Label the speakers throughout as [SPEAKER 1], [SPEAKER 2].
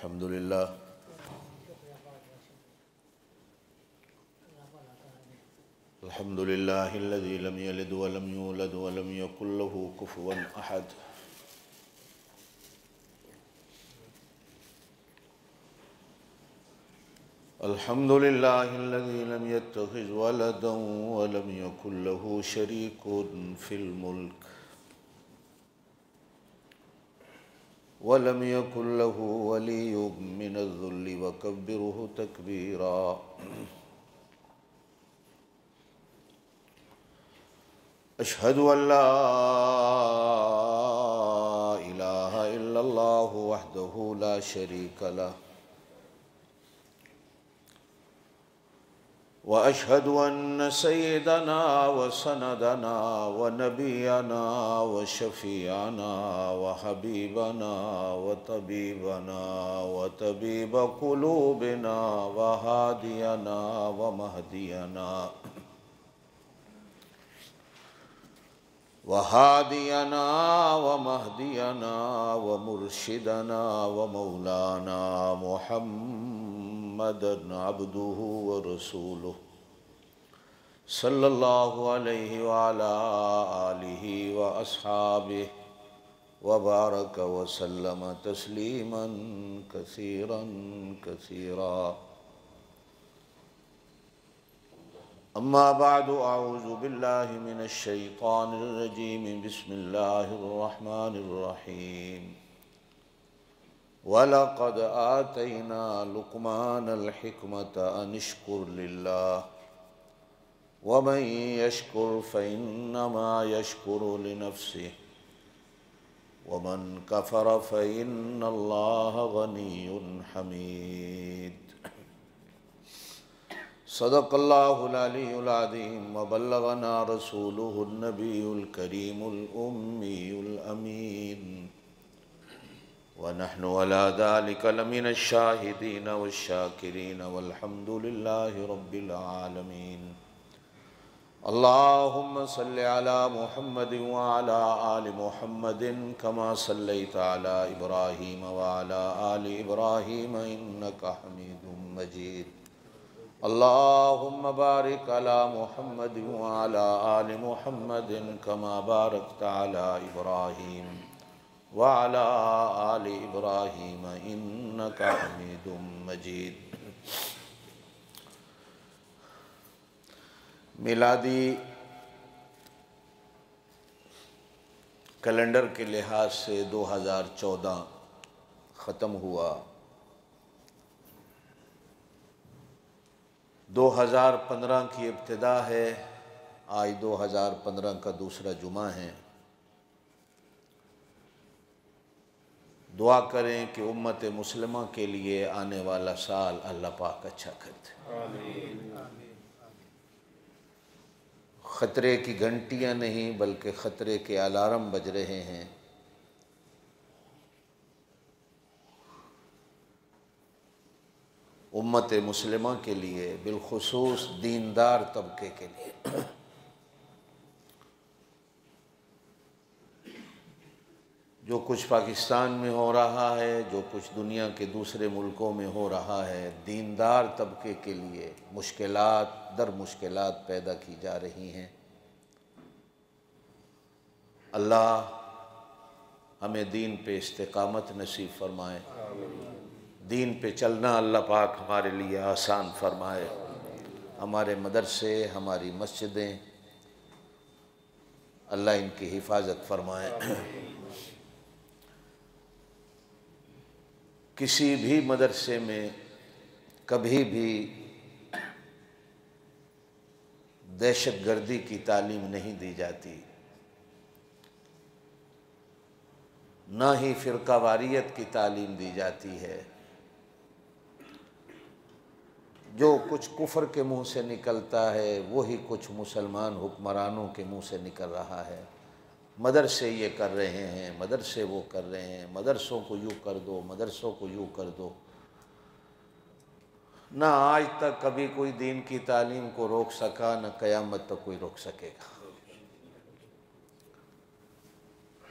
[SPEAKER 1] अल्हम्दुलिल्लाह अल्हम्दुलिल्लाहिल्लज़ी लम यलिद व लम यूलद व लम यकुल लहू कुफुवन अहद। अल्हम्दुलिल्लाहिल्लज़ी लम यत्तखिज़ वलदन व लम यकुल लहू शरीकुन फिल मुल्क व लम यकुल लहू वलिय्युम मिनज़-ज़ुल्लि वकब्बिरहु तकबीरा। अशहदु अल्ला इलाहा इल्लल्लाहु वहदहु ला शरीका लह व अशहदु अन्न सय्यदना व सनदना व नबियना व शफीअना व हबीबना व तबीब क़ुलूबिना व हादियना व महदियना व मुर्शिदना व मौलाना मुहम्मदन अब्दुहु व रसूलुहु सल्लल्लाहु अलैहि व अला आलिहि व अस्हाबिहि व बारक व सल्लम तस्लीमन कसीरन कसीरा। अम्मा बादु अऊज़ु बिल्लाहि मिनश शैतानिर रजीम बिस्मिल्लाहिर रहमानिर रहीम। वलक़द आतैना लुक़मानल हिकमत अनिश्कुर लिल्लाह वमन यश्कुर फ़इन्नमा यश्कुरु लिनफ़्सिहि वमन कफ़र फ़इन्नल्लाह गनिय्युन हमीद। सदक़ल्लाहुल अलीयुल अज़ीम व बल्लगना रसूलुहुन नबियुल करीमुल उम्मियुल अमीन व नहनु अला ज़ालिका लमिनश शाहिदीन वश्शाकिरीन वल्हम्दुलिल्लाहि रब्बिल आलमीन। अल्लाहुम्मा सल्लि अला मुहम्मदिन व अला आलि मुहम्मदिन कमा सल्लैता अला इब्राहीम व अला आलि इब्राहीम इन्नका हमीदुम मजीद। अल्लाहुम्मा बारिक अला मुहम्मदिन व अला आलि मुहम्मदिन कमा बारकता अला इब्राहीम व अला आलि इब्राहीम इन्नका हमीदुम मजीद। मिलादी कैलेंडर के लिहाज से 2014 ख़त्म हुआ। 2015 की इब्तिदा है। आज 2015 का दूसरा जुमा है। दुआ करें कि उम्मत मुस्लिमा के लिए आने वाला साल अल्लाह पाक अच्छा कर दे। ख़तरे की घंटियाँ नहीं बल्कि ख़तरे के अलार्म बज रहे हैं। उम्मत मुस्लिमा के लिए, बिलखुसूस दीनदार तबके के लिए। जो कुछ पाकिस्तान में हो रहा है, जो कुछ दुनिया के दूसरे मुल्कों में हो रहा है, दीनदार तबके के लिए मुश्किलात दर मुश्किलात पैदा की जा रही हैं। अल्लाह हमें दीन पे इस्तिकामत नसीब फरमाए। दीन पे चलना अल्लाह पाक हमारे लिए आसान फरमाए। हमारे मदरसे, हमारी मस्जिदें अल्लाह इनकी हिफाजत फरमाए। किसी भी मदरसे में कभी भी दहशतगर्दी की तालीम नहीं दी जाती, ना ही फ़िरक़ावारियत की तालीम दी जाती है। जो कुछ कुफ्र के मुँह से निकलता है वही कुछ मुसलमान हुक्मरानों के मुँह से निकल रहा है। मदरसे ये कर रहे हैं, मदरसे वो कर रहे हैं, मदरसों को यूँ कर दो, मदरसों को यूँ कर दो। ना आज तक कभी कोई दीन की तालीम को रोक सका, न क़यामत तक कोई रोक सकेगा।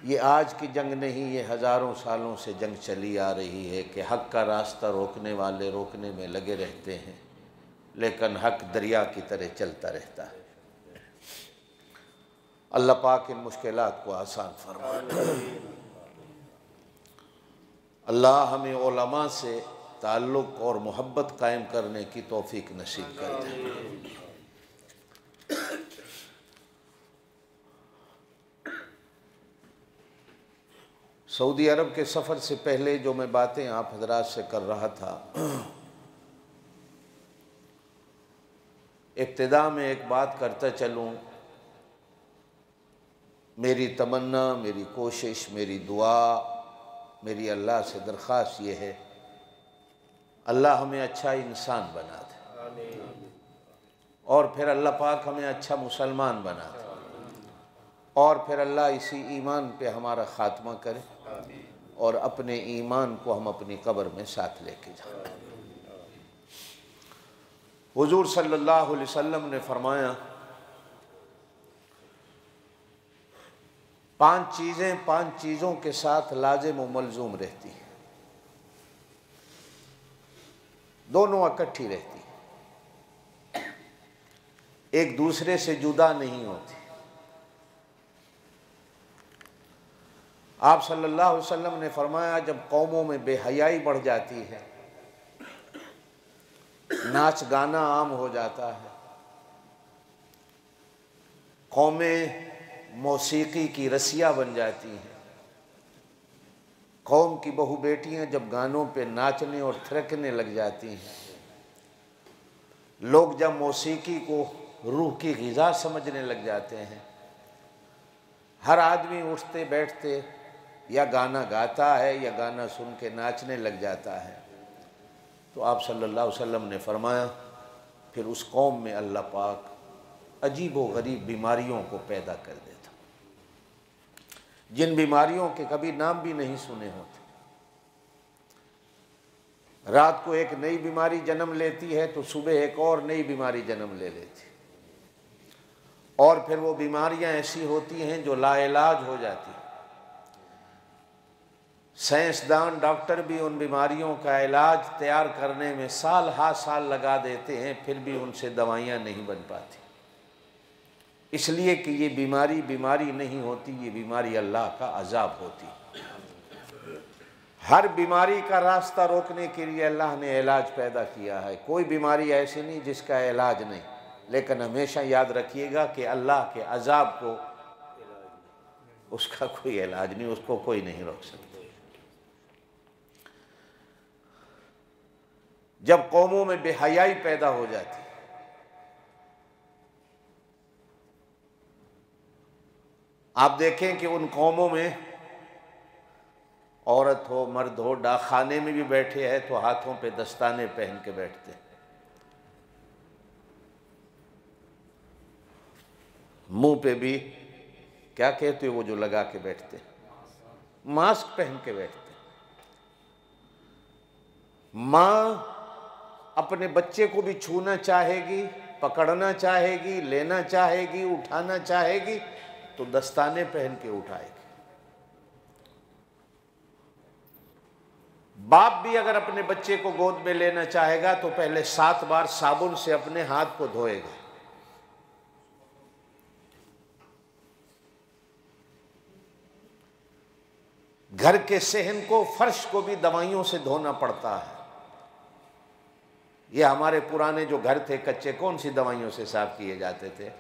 [SPEAKER 1] ये आज की जंग नहीं, ये हज़ारों सालों से जंग चली आ रही है कि हक़ का रास्ता रोकने वाले रोकने में लगे रहते हैं, लेकिन हक़ दरिया की तरह चलता रहता है। अल्लाह पाक इन मुश्किलात को आसान फरमाए। अल्लाह हमें उलमा से ताल्लुक़ और मोहब्बत कायम करने की तौफ़ीक नसीब कर दे। सऊदी अरब के सफ़र से पहले जो मैं बातें आप हजरात से कर रहा था, इब्तिदा में एक बात करता चलूँ। मेरी तमन्ना, मेरी कोशिश, मेरी दुआ, मेरी अल्लाह से दरख्वास्त ये है, अल्लाह हमें अच्छा इंसान बना दे और फिर अल्लाह पाक हमें अच्छा मुसलमान बना दे और फिर अल्लाह इसी ईमान पे हमारा ख़ात्मा करे और अपने ईमान को हम अपनी कब्र में साथ लेके जाएं। हुजूर सल्लल्लाहु अलैहि वसल्लम ने फरमाया, 5 चीज़ों के साथ लाजिम व मलजूम रहती है, दोनों इकट्ठी रहती है, एक दूसरे से जुदा नहीं होती। आप सल्लल्लाहु अलैहि वसल्लम ने फरमाया, जब कौमों में बेहयाई बढ़ जाती है, नाच गाना आम हो जाता है, कौमें मौसीकी की रसिया बन जाती हैं, कौम की बहू बेटियां जब गानों पे नाचने और थिरकने लग जाती हैं, लोग जब मौसीकी को रूह की ग़िज़ा समझने लग जाते हैं, हर आदमी उठते बैठते या गाना गाता है या गाना सुन के नाचने लग जाता है, तो आप सल्लल्लाहु अलैहि वसल्लम ने फरमाया, फिर उस कौम में अल्लाह पाक अजीब व गरीब बीमारियों को पैदा कर देता, जिन बीमारियों के कभी नाम भी नहीं सुने होते। रात को एक नई बीमारी जन्म लेती है तो सुबह एक और नई बीमारी जन्म ले लेती, और फिर वो बीमारियां ऐसी होती हैं जो लाइलाज हो जाती हैं। साइंसदान डॉक्टर भी उन बीमारियों का इलाज तैयार करने में साल हा साल लगा देते हैं, फिर भी उनसे दवाइयाँ नहीं बन पाती, इसलिए कि ये बीमारी बीमारी नहीं होती, ये बीमारी अल्लाह का अजाब होती। हर बीमारी का रास्ता रोकने के लिए अल्लाह ने इलाज पैदा किया है। कोई बीमारी ऐसी नहीं जिसका इलाज नहीं, लेकिन हमेशा याद रखिएगा कि अल्लाह के अजाब को उसका कोई इलाज नहीं, उसको कोई नहीं रोक सकता। जब कौमों में बेहयाई पैदा हो जाती, आप देखें कि उन कौमों में औरत हो मर्द हो, डाकखाने में भी बैठे हैं तो हाथों पे दस्ताने पहन के बैठते हैं, मुंह पे भी क्या कहते हो वो जो लगा के बैठते हैं, मास्क पहन के बैठते हैं। माँ अपने बच्चे को भी छूना चाहेगी, पकड़ना चाहेगी, लेना चाहेगी, उठाना चाहेगी तो दस्ताने पहन के उठाएगी। बाप भी अगर अपने बच्चे को गोद में लेना चाहेगा तो पहले 7 बार साबुन से अपने हाथ को धोएगा। घर के सहन को, फर्श को भी दवाइयों से धोना पड़ता है। ये हमारे पुराने जो घर थे कच्चे, कौन सी दवाइयों से साफ किए जाते थे?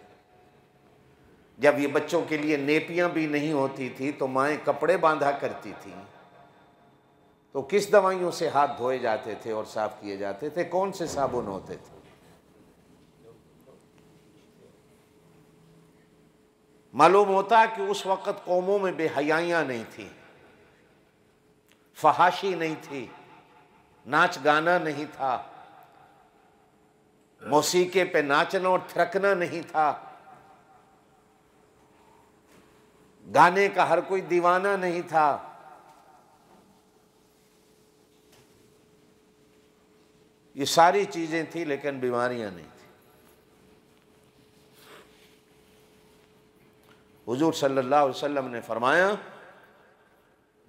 [SPEAKER 1] जब ये बच्चों के लिए नेपियां भी नहीं होती थी तो माएँ कपड़े बांधा करती थी, तो किस दवाइयों से हाथ धोए जाते थे और साफ किए जाते थे? कौन से साबुन होते थे? मालूम होता कि उस वक़्त कौमों में बेहयाइयाँ नहीं थी, फहाशी नहीं थी, नाच गाना नहीं था, मौसीके पे नाचना और थिरकना नहीं था, गाने का हर कोई दीवाना नहीं था। ये सारी चीजें थी लेकिन बीमारियां नहीं थी। हुजूर सल्लल्लाहु अलैहि वसल्लम ने फरमाया,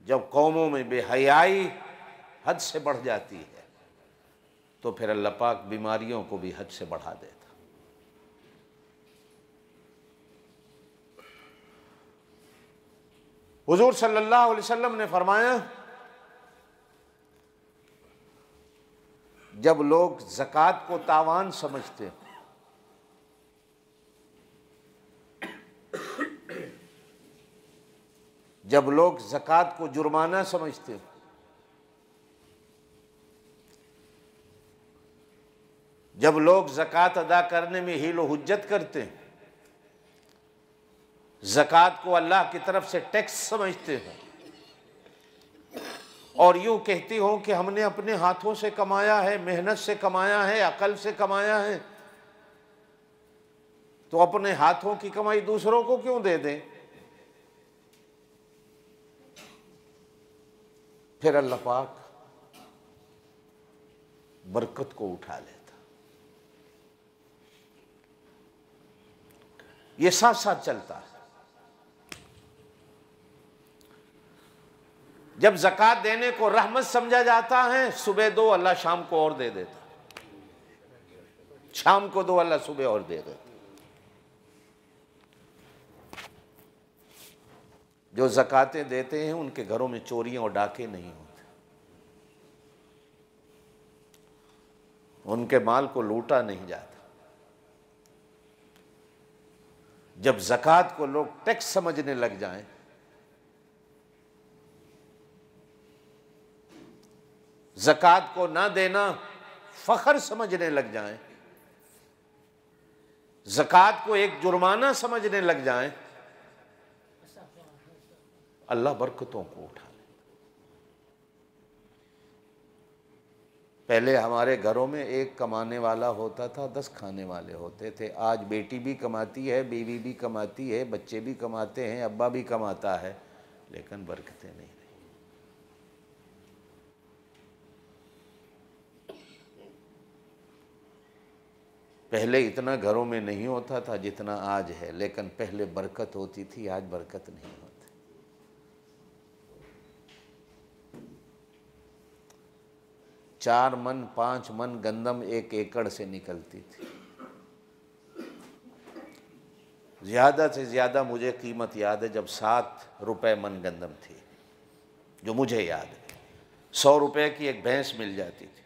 [SPEAKER 1] जब कौमों में बेहयाई हद से बढ़ जाती है तो फिर अल्लाह पाक बीमारियों को भी हद से बढ़ा देता। हुजूर सल्लल्लाहु अलैहि वसल्लम ने फरमाया, जब लोग ज़कात को तावान समझते हैं, जब लोग ज़कात को जुर्माना समझते हैं, जब लोग ज़कात अदा करने में हीलो हुज्जत करते हैं, ज़कात को अल्लाह की तरफ से टैक्स समझते हैं और यूं कहती हो कि हमने अपने हाथों से कमाया है, मेहनत से कमाया है, अकल से कमाया है, तो अपने हाथों की कमाई दूसरों को क्यों दे दें? फिर अल्लाह पाक बरकत को उठा लेता। ये साथ साथ चलता है। जब ज़कात देने को रहमत समझा जाता है, सुबह दो अल्लाह शाम को और दे देता, शाम को दो अल्लाह सुबह और दे देता। जो ज़कातें देते हैं उनके घरों में चोरियां और डाके नहीं होते, उनके माल को लूटा नहीं जाता। जब ज़कात को लोग टैक्स समझने लग जाएं, ज़कात को ना देना फ़ख्र समझने लग जाएं, ज़कात को एक जुर्माना समझने लग जाएं, अल्लाह बरकतों को उठा ले। पहले हमारे घरों में एक कमाने वाला होता था, 10 खाने वाले होते थे। आज बेटी भी कमाती है, बीवी भी कमाती है, बच्चे भी कमाते हैं, अब्बा भी कमाता है, लेकिन बरकतें नहीं रही। पहले इतना घरों में नहीं होता था जितना आज है, लेकिन पहले बरकत होती थी, आज बरकत नहीं होती। 4 मन 5 मन गंदम 1 एकड़ से निकलती थी। ज़्यादा से ज़्यादा मुझे कीमत याद है जब 7 रुपए मन गंदम थी, जो मुझे याद है। 100 रुपए की एक भैंस मिल जाती थी,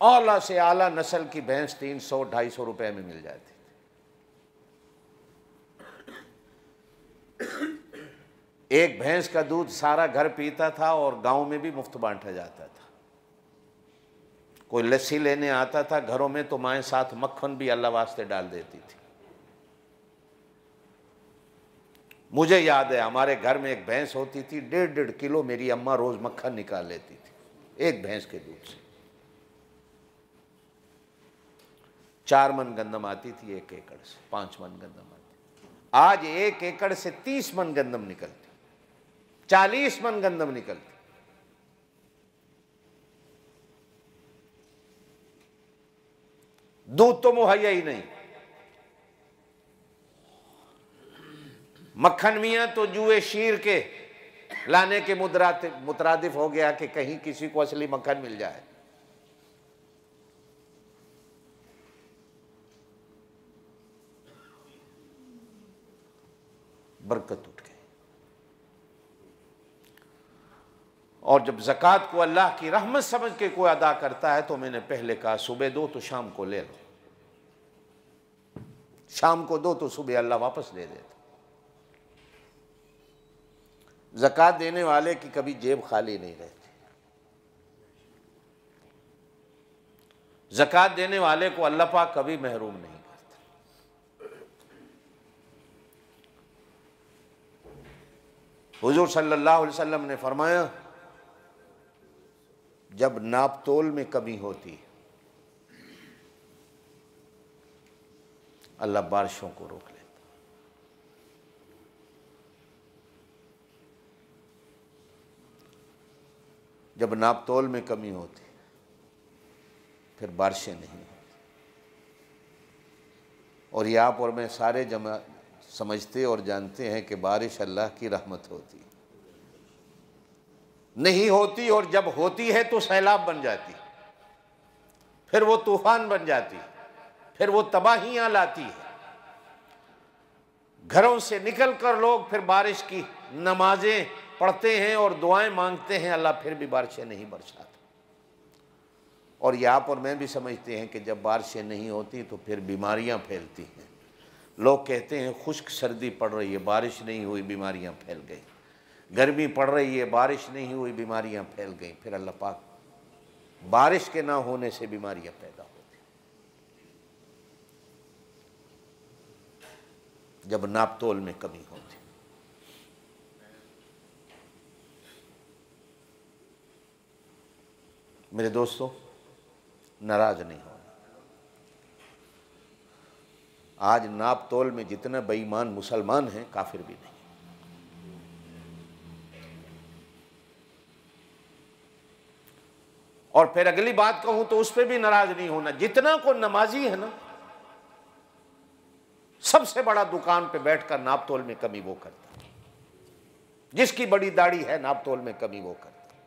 [SPEAKER 1] आला से आला नस्ल की भैंस 300-250 रुपए में मिल जाती थी। एक भैंस का दूध सारा घर पीता था और गांव में भी मुफ्त बांटा जाता था। कोई लस्सी लेने आता था घरों में तो माएँ साथ मक्खन भी अल्लाह वास्ते डाल देती थी। मुझे याद है हमारे घर में एक भैंस होती थी, 1.5 किलो मेरी अम्मा रोज मक्खन निकाल लेती थी एक भैंस के दूध से। 4 मन गंदम आती थी 1 एकड़ से, 5 मन गंदम आती। आज 1 एकड़ से 30 मन गंदम निकलती, 40 मन गंदम निकलती। दूध तो मुहैया ही नहीं। मक्खन मियां तो जुए शीर के लाने के मुतरादिफ हो गया कि कहीं किसी को असली मक्खन मिल जाए। बरकत उठ गई। और जब ज़कात को अल्लाह की रहमत समझ के कोई अदा करता है तो मैंने पहले कहा सुबह दो तो शाम को ले लो, शाम को दो तो सुबह अल्लाह वापस दे देता। ज़कात देने वाले की कभी जेब खाली नहीं रहती। ज़कात देने वाले को अल्लाह पाक कभी महरूम नहीं करता। हुजूर सल्लल्लाहु अलैहि वसल्लम ने फरमाया, जब नापतोल में कमी होती अल्लाह बारिशों को रोक लेता। जब नापतोल में कमी होती फिर बारिशें नहीं होती। और ये आप और मैं समझते और जानते हैं कि बारिश अल्लाह की रहमत होती, नहीं होती और जब होती है तो सैलाब बन जाती, फिर वो तूफान बन जाती, फिर वो तबाहियां लाती है। घरों से निकलकर लोग फिर बारिश की नमाजें पढ़ते हैं और दुआएं मांगते हैं, अल्लाह फिर भी बारिशें नहीं बरसाता। और ये आप और मैं भी समझते हैं कि जब बारिशें नहीं होती तो फिर बीमारियां फैलती हैं। लोग कहते हैं खुश्क सर्दी पड़ रही है, बारिश नहीं हुई, बीमारियां फैल गई। गर्मी पड़ रही है, बारिश नहीं हुई, बीमारियां फैल गई। फिर अल्लाह पाक बारिश के ना होने से बीमारियां पैदा होती, जब नापतोल में कमी होती। मेरे दोस्तों, नाराज नहीं होना। आज नापतोल में जितने बेईमान मुसलमान हैं, काफिर भी नहीं। और फिर अगली बात कहूं तो उस पर भी नाराज नहीं होना। जितना को नमाजी है ना, सबसे बड़ा दुकान पे बैठकर नापतोल में कमी वो करता है। जिसकी बड़ी दाढ़ी है, नापतोल में कमी वो करता है।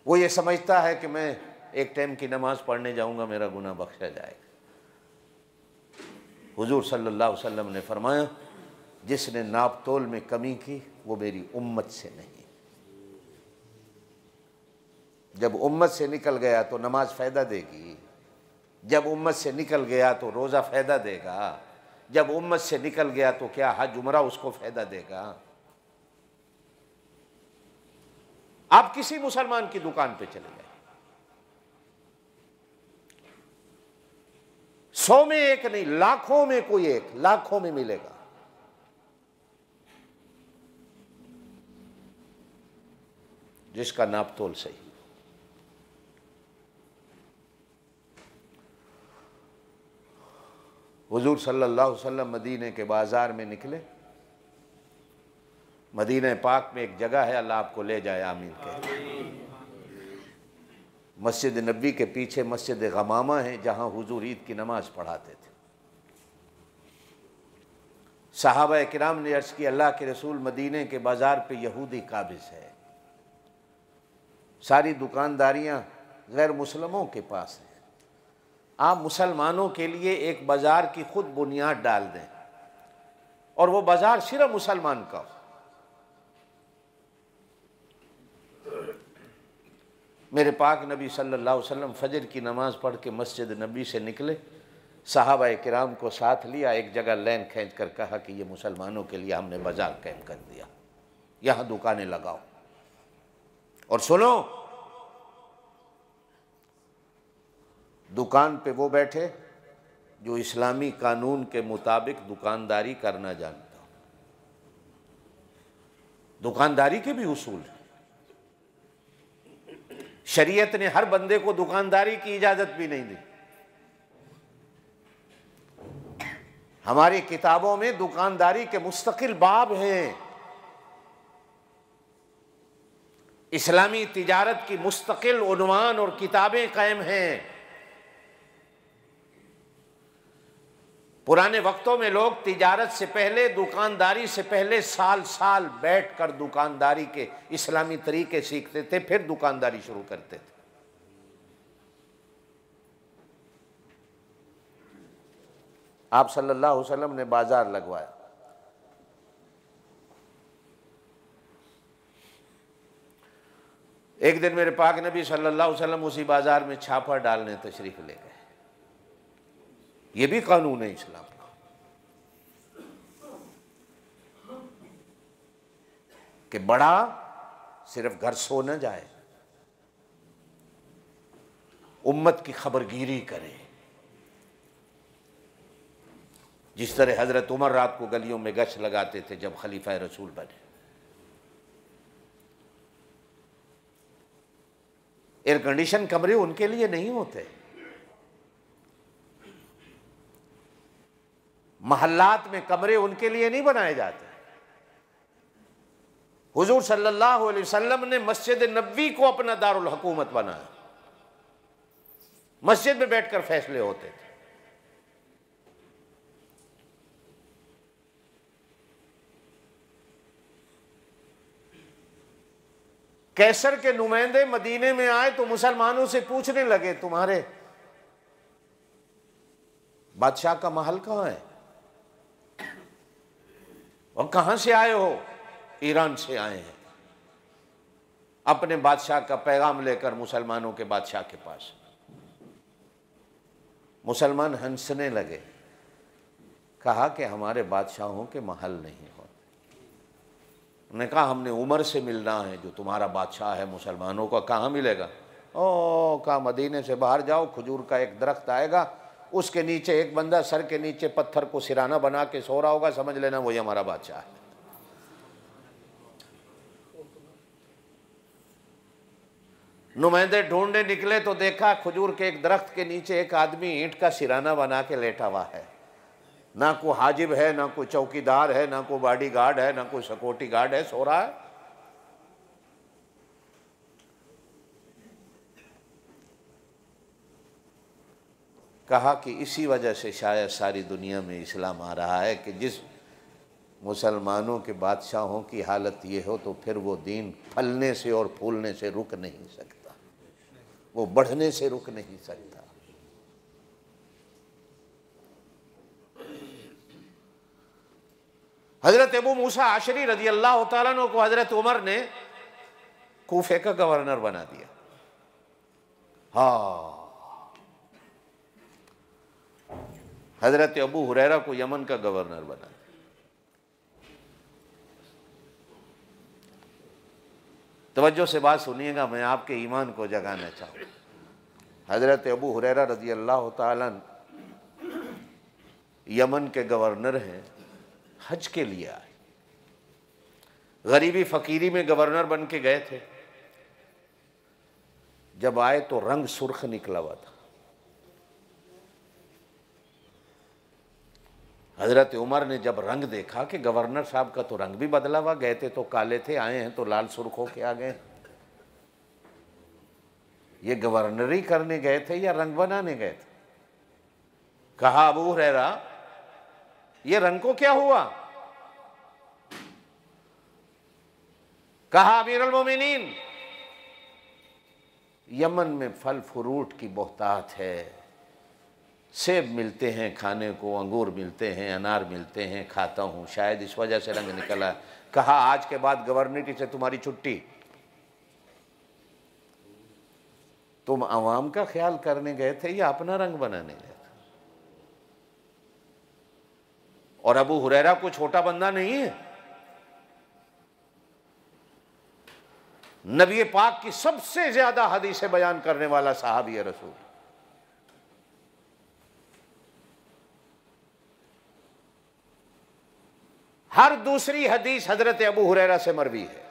[SPEAKER 1] वो ये समझता है कि मैं एक टाइम की नमाज पढ़ने जाऊंगा, मेरा गुनाह बख्शा जाएगा। हुजूर सल्लल्लाहु अलैहि वसल्लम ने फरमाया, जिसने नापतोल में कमी की वो मेरी उम्मत से नहीं। जब उम्मत से निकल गया तो नमाज फ़ायदा देगी, जब उम्मत से निकल गया तो रोज़ा फ़ायदा देगा, जब उम्मत से निकल गया तो क्या हज उमरा उसको फ़ायदा देगा। आप किसी मुसलमान की दुकान पे चले गए, 100 में एक नहीं, लाखों में कोई एक, लाखों में मिलेगा। जिसका नापतोल सही। हुजूर सल्लल्लाहु अलैहि वसल्लम मदीने के बाजार में निकले। मदीने पाक में एक जगह है, अल्लाह आपको ले जाए, आमीन कहे। मस्जिद नबी के पीछे मस्जिद गमामा है, जहाँ हुजूर ईद की नमाज पढ़ाते थे। सहाबा किराम ने अर्ज़ की, अल्लाह के रसूल, मदीने के बाजार पे यहूदी काबिज है, सारी दुकानदारियाँ गैर मुसलमों के पास हैं। आप मुसलमानों के लिए एक बाजार की खुद बुनियाद डाल दें और वो बाजार सिर्फ मुसलमान का हो। मेरे पाक नबी सल्लल्लाहु अलैहि वसल्लम फजर की नमाज पढ़ के मस्जिद नबी से निकले, सहाबा किराम को साथ लिया, एक जगह लाइन खींच कर कहा कि ये मुसलमानों के लिए हमने बाजार कायम कर दिया, यहाँ दुकानें लगाओ। और सुनो, दुकान पे वो बैठे जो इस्लामी कानून के मुताबिक दुकानदारी करना जानता हो। दुकानदारी के भी उसूल हैं। शरीयत ने हर बंदे को दुकानदारी की इजाजत भी नहीं दी। हमारी किताबों में दुकानदारी के मुस्तकिल बाब हैं। इस्लामी तिजारत की मुस्तकिल उन्वान और किताबें कायम हैं। पुराने वक्तों में लोग तिजारत से पहले, दुकानदारी से पहले साल साल बैठकर दुकानदारी के इस्लामी तरीके सीखते थे, फिर दुकानदारी शुरू करते थे। आप सल्लल्लाहु अलैहि वसल्लम ने बाजार लगवाया। एक दिन मेरे पाक नबी सल्लल्लाहु अलैहि वसल्लम उसी बाजार में छापा डालने तशरीफ ले गए। ये भी कानून है इस्लाम का। कि बड़ा सिर्फ घर सो न जाए, उम्मत की खबरगिरी करे। जिस तरह हजरत उमर रात को गलियों में गश्त लगाते थे जब खलीफा रसूल बने। एयर कंडीशन कमरे उनके लिए नहीं होते। महल्लात में कमरे उनके लिए नहीं बनाए जाते। हुजूर सल्लल्लाहु अलैहि वसल्लम ने मस्जिद नबवी को अपना दारुल हुकूमत बनाया। मस्जिद में बैठकर फैसले होते थे। कैसर के नुमाइंदे मदीने में आए तो मुसलमानों से पूछने लगे, तुम्हारे बादशाह का महल कहां है और कहां से आए हो? ईरान से आए हैं। अपने बादशाह का पैगाम लेकर मुसलमानों के बादशाह के पास। मुसलमान हंसने लगे, कहा कि हमारे बादशाहों के महल नहीं होते। उन्होंने कहा हमने उमर से मिलना है जो तुम्हारा बादशाह है मुसलमानों का। कहाँ मिलेगा? ओ कहा मदीने से बाहर जाओ, खजूर का एक दरख्त आएगा, उसके नीचे एक बंदा सर के नीचे पत्थर को सिराना बना के सो रहा होगा, समझ लेना वही हमारा बादशाह है। नुमाइंदे ढूंढने निकले तो देखा खजूर के एक दरख्त के नीचे एक आदमी ईंट का सिराना बना के लेटा हुआ है। ना कोई हाजिब है, ना कोई चौकीदार है, ना कोई बॉडी गार्ड है, ना कोई सिक्योरिटी गार्ड है, सो रहा है। कहा कि इसी वजह से शायद सारी दुनिया में इस्लाम आ रहा है कि जिस मुसलमानों के बादशाहों की हालत ये हो तो फिर वो दीन फलने से और फूलने से रुक नहीं सकता, वो बढ़ने से रुक नहीं सकता। हजरत अबू मूसा आशरी रजी अल्लाह तआला अन्हु को हजरत उमर ने कूफे का गवर्नर बना दिया। हाँ, हजरत अबू हुरैरा को यमन का गवर्नर बना दिया। तवज्जो से बात सुनिएगा, मैं आपके ईमान को जगाना चाहूँ। हजरत अबू हुरैरा रजी अल्लाह तआला अन्हु यमन के गवर्नर हैं, हज के लिए आए। गरीबी फकीरी में गवर्नर बन के गए थे। जब आए तो रंग सुर्ख निकला हुआ था। हजरत उमर ने जब रंग देखा कि गवर्नर साहब का तो रंग भी बदला हुआ, गए थे तो काले थे, आए हैं तो लाल सुर्ख होके आ गए। ये गवर्नरी करने गए थे या रंग बनाने गए थे? कहा अबू हुरैरा ये रंग को क्या हुआ? कहा अमीरुल मोमिनीन यमन में फल फ्रूट की बहुतात है, सेब मिलते हैं खाने को, अंगूर मिलते हैं, अनार मिलते हैं, खाता हूं, शायद इस वजह से रंग निकला। कहा आज के बाद गवर्नरी से तुम्हारी छुट्टी। तुम आवाम का ख्याल करने गए थे या अपना रंग बनाने गए थे? और अबू हुरैरा को छोटा बंदा नहीं है। नबी पाक की सबसे ज्यादा हदीसें बयान करने वाला साहबी है रसूल। हर दूसरी हदीस हजरत अबू हुरैरा से मरवी है।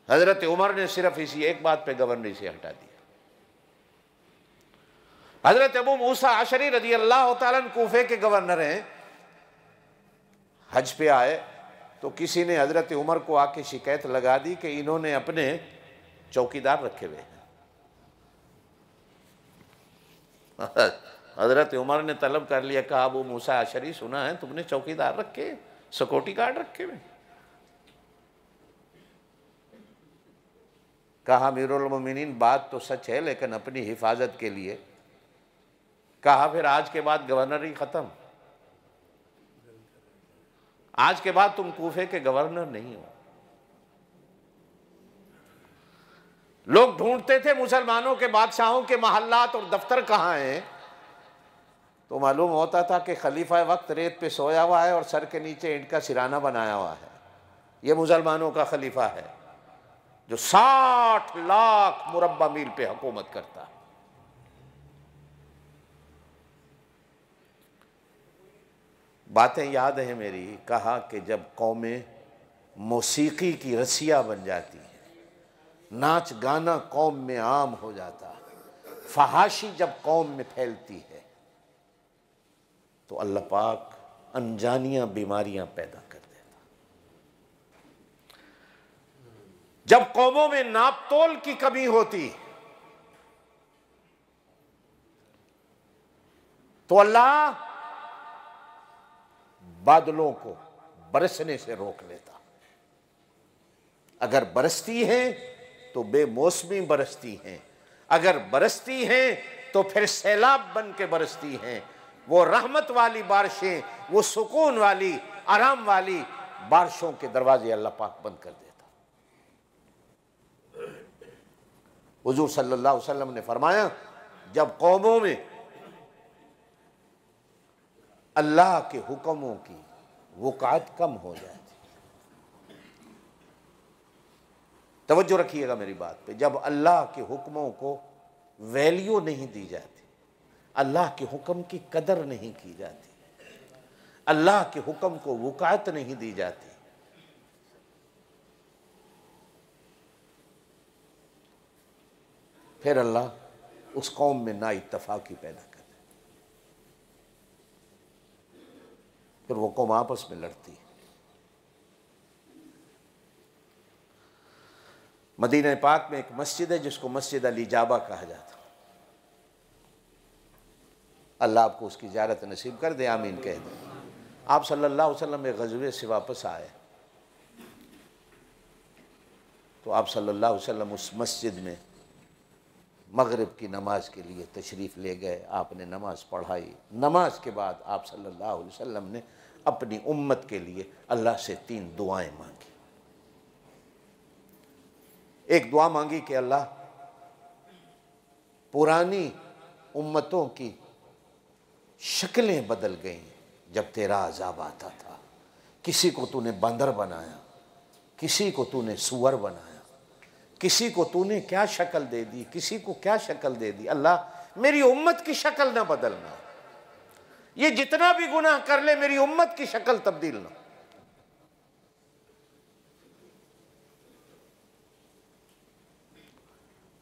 [SPEAKER 1] हजरत उमर ने सिर्फ इसी एक बात पे गवर्नरी से हटा दिया। हजरत अबू मूसा आशरी रजी अल्लाह तआला अन्हु कूफे के गवर्नर हैं। हज पे आए तो किसी ने हजरत उमर को आके शिकायत लगा दी कि इन्होंने अपने चौकीदार रखे हुए हैं। हजरत उमर ने तलब कर लिया, कहा अबू मूसा आशरी सुना है तुमने चौकीदार रखे, सिक्योरिटी गार्ड रखे हुए? कहा अमीरुल मोमिनीन बात तो सच है लेकिन अपनी हिफाजत के लिए। कहा फिर आज के बाद गवर्नर ही खत्म, आज के बाद तुम कूफे के गवर्नर नहीं हो। लोग ढूंढते थे मुसलमानों के बादशाहों के महल्लात और दफ्तर कहाँ हैं, तो मालूम होता था कि खलीफा वक्त रेत पे सोया हुआ है और सर के नीचे ईंट का सिराना बनाया हुआ है। ये मुसलमानों का खलीफा है जो 60 लाख मुरब्बा मील पे हुकूमत करता है। बातें याद हैं मेरी। कहा कि जब कौमें मौसीकी की रसिया बन जाती हैं, नाच गाना कौम में आम हो जाता है, फहाशी जब कौम में फैलती है तो अल्लाह पाक अनजानियां बीमारियां पैदा कर देता। जब कौमों में नापतोल की कमी होती तो अल्लाह बादलों को बरसने से रोक लेता। अगर बरसती हैं तो बेमौसमी बरसती हैं, अगर बरसती हैं तो फिर सैलाब बन के बरसती हैं। वो रहमत वाली बारिशें, वो सुकून वाली, आराम वाली बारिशों के दरवाजे अल्लाह पाक बंद कर देता। हुजूर सल्लल्लाहु अलैहि वसल्लम ने फरमाया, जब कौमों में अल्लाह के हुक्मों की वक़ात कम हो जाती, तवज्जो रखिएगा मेरी बात पे, जब अल्लाह के हुक्मों को वैल्यू नहीं दी जाती, अल्लाह के हुक्म की कदर नहीं की जाती, अल्लाह के हुक्म को वक़ात नहीं दी जाती, फिर अल्लाह उस कौम में ना इत्तफाकी पैदा कर दे, फिर वो कौम आपस में लड़ती है। मदीना पाक में एक मस्जिद है जिसको मस्जिद अल इजाबा कहा जाता। अल्लाह आपको उसकी ज़ियारत नसीब कर दे, आमीन कह दे। आप सल्लल्लाहु अलैहि वसल्लम एक ग़ज़वे से वापस आए तो आप सल्लल्लाहु अलैहि वसल्लम उस मस्जिद में मगरिब की नमाज के लिए तशरीफ़ ले गए। आपने नमाज पढ़ाई। नमाज के बाद आप सल्लल्लाहु अलैहि वसल्लम ने अपनी उम्मत के लिए अल्लाह से 3 दुआएं मांगी। एक दुआ मांगी कि अल्लाह, पुरानी उम्मतों की शक्लें बदल गईं जब तेरा अज़ाब आता था। किसी को तूने बंदर बनाया, किसी को तूने सूअर बनाया, किसी को तूने क्या शक्ल दे दी, किसी को क्या शक्ल दे दी। अल्लाह मेरी उम्मत की शक्ल ना बदलना, ये जितना भी गुनाह कर ले मेरी उम्मत की शक्ल तब्दील ना।